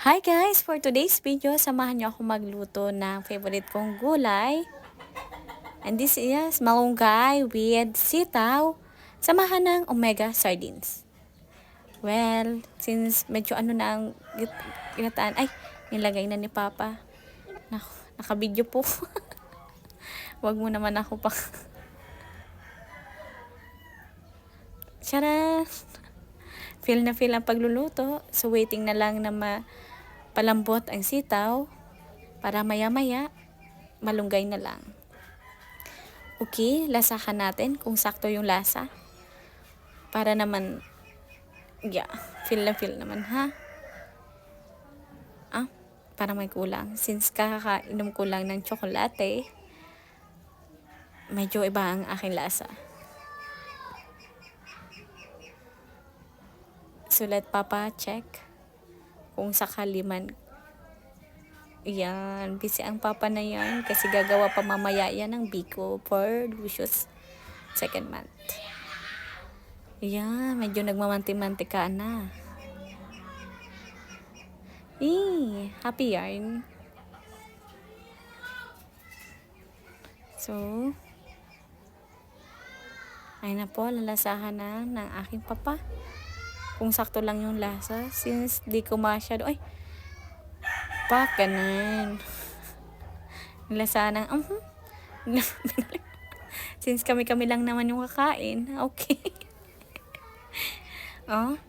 Hi guys! For today's video, samahan niyo ako magluto ng favorite kong gulay. And this is malunggay with sitaw, samahan ng omega sardines. Well, since medyo ano na ang ginataan, ay, nilagay na ni Papa. Naku, naka-video po. Wag mo naman ako pa. Tcharan! Feel na feel ang pagluluto. So waiting na lang na palambot ang sitaw para maya-maya malunggay na lang. Okay, lasahan natin kung sakto yung lasa. Para naman, feel na feel naman ha. Para may kulang. Since kakainom ko lang ng tsokolate, medyo iba ang aking lasa. So let Papa check kung sakali man. Yan, busy ang Papa na yan kasi gagawa pa mamaya yan ng biko for Lucius second month. Yan, medyo nagmamanti-mantika na. Happy yarn. So, ayun na po, lalasahan na ng aking Papa. Kung sakto lang yung lasa, since di ko masyado, ganun. Lasahan ng, since kami lang naman yung kakain, okay.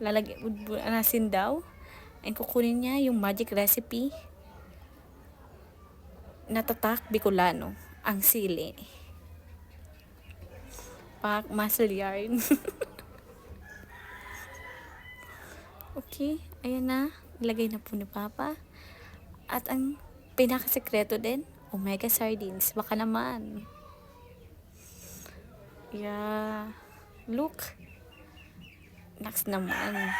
Lalagyan, anasin daw. And kukunin niya yung magic recipe na tatak Bicolano, ang sili. Muscle yarn. Okay, ayan na. Ilagay na po ni Papa. At ang pinakasekreto din, omega sardines. Baka naman. Yeah. Look. Next naman.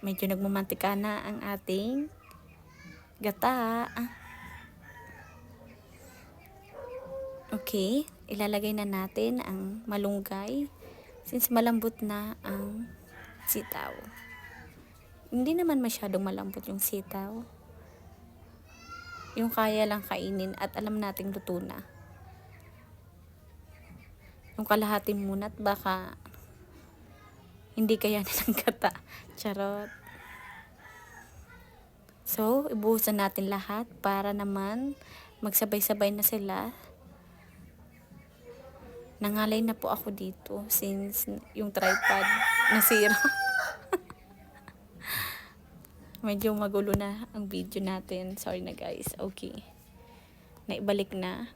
Medyo nagmamantika na ang ating gata. Okay, ilalagay na natin ang malunggay since malambot na ang sitaw. Hindi naman masyadong malambot yung sitaw. Yung kaya lang kainin at alam nating luto na. Yung kalahati muna at baka hindi kaya nilang gata. Charot. So, ibuhusan natin lahat para naman magsabay-sabay na sila. Nangalay na po ako dito since yung tripod nasira. Medyo magulo na ang video natin. Sorry na guys. Okay. Naibalik na.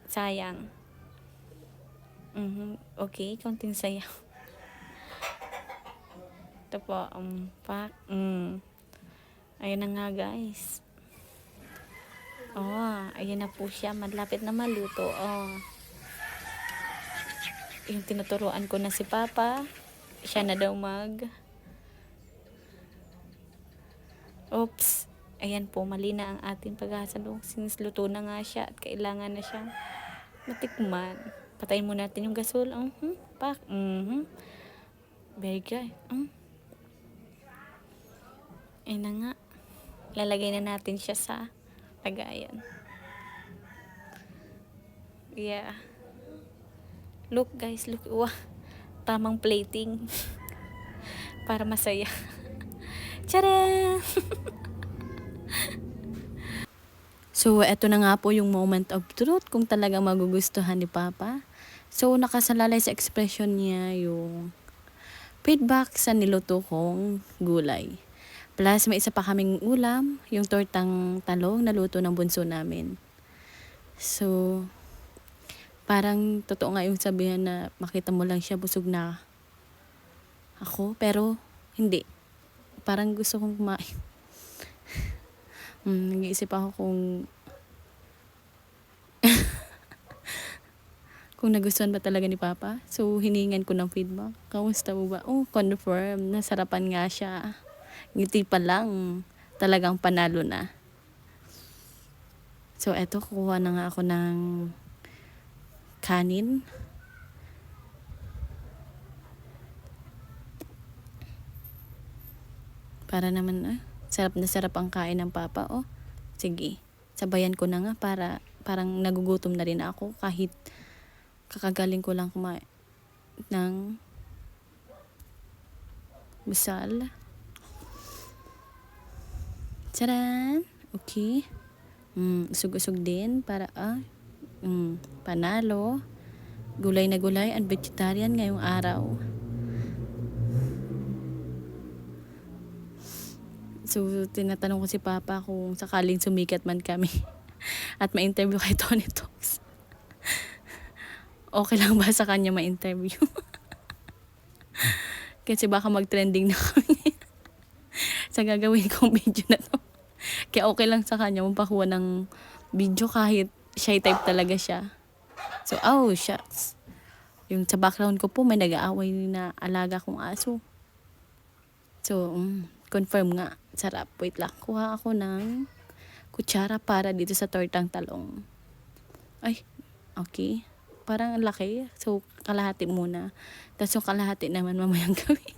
Sayang. Okay, konting sayang. Ito po, Ayan na nga guys. Ayan na po siya. Malapit na maluto. Yung tinuturuan ko na si Papa, siya na daw Oops. Ayan po, mali na ang ating paghasalong. Since luto na nga siya at kailangan na siyang matikman. Patayin mo natin yung gasol. Very good. Ayan na nga. Lalagay na natin siya sa lagayan. Yeah. Look guys, look. Wow. Tamang plating. Para masaya. Tcharam! So, eto na nga po yung moment of truth kung talagang magugustuhan ni Papa. So, nakasalalay sa expression niya yung feedback sa niluto kong gulay. Plus, may isa pa kaming ulam, yung tortang talong na luto ng bunso namin. So, parang totoo nga yung sabihan na makita mo lang siya busog na ako, pero hindi. Parang gusto kong kumain. Nag-iisip ako kung nagustuhan ba talaga ni Papa. So, hiningan ko ng feedback. Kamusta mo ba? Confirm. Nasarapan nga siya. Ngiti pa lang. Talagang panalo na. So, eto, kukuha na nga ako ng kanin. Para naman, sarap na sarap ang kain ng papa. Oh, sige. Sabayan ko na nga para parang nagugutom na rin ako kahit kakagaling ko lang kumain ng busal. Charan! Okay. Usog-usog din para panalo. Gulay na gulay and vegetarian ngayong araw. So, tinatanong ko si Papa kung sakaling sumikat man kami at ma-interview kay Tony Talks. Okay lang ba sa kanya ma-interview? Kasi baka mag-trending na kami sa gagawin kong video na to. Kaya okay lang sa kanya mapakuha ng video kahit shy type talaga siya. So, shucks. Yung sa background ko po may nag-aaway na alaga kong aso. So, confirm nga. Sarap. Wait lang. Kuha ako ng kutsara para dito sa tortang talong. Ay, okay. Parang ang laki. So, kalahati muna. Tapos yung kalahati naman mamayang gawin.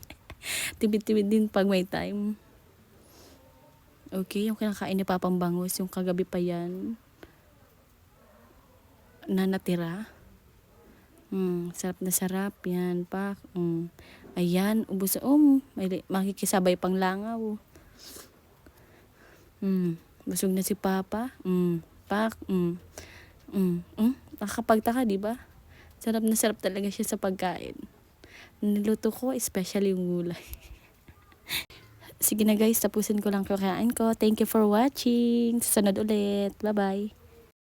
Tibid-tibid din pag may time. Okay, yung kinakain ni Papang Bangus, yung kagabi pa yan na natira. Sarap na sarap. Yan pa. Ayan, ubos. May makikisabay pang langaw. Busog na si Papa. Pak. Nakakapagtaka, di ba? Sarap na sarap talaga siya sa pagkain. Niluto ko, especially yung gulay. Sige na guys, tapusin ko lang kakain ko. Thank you for watching. Susunod ulit. Bye-bye.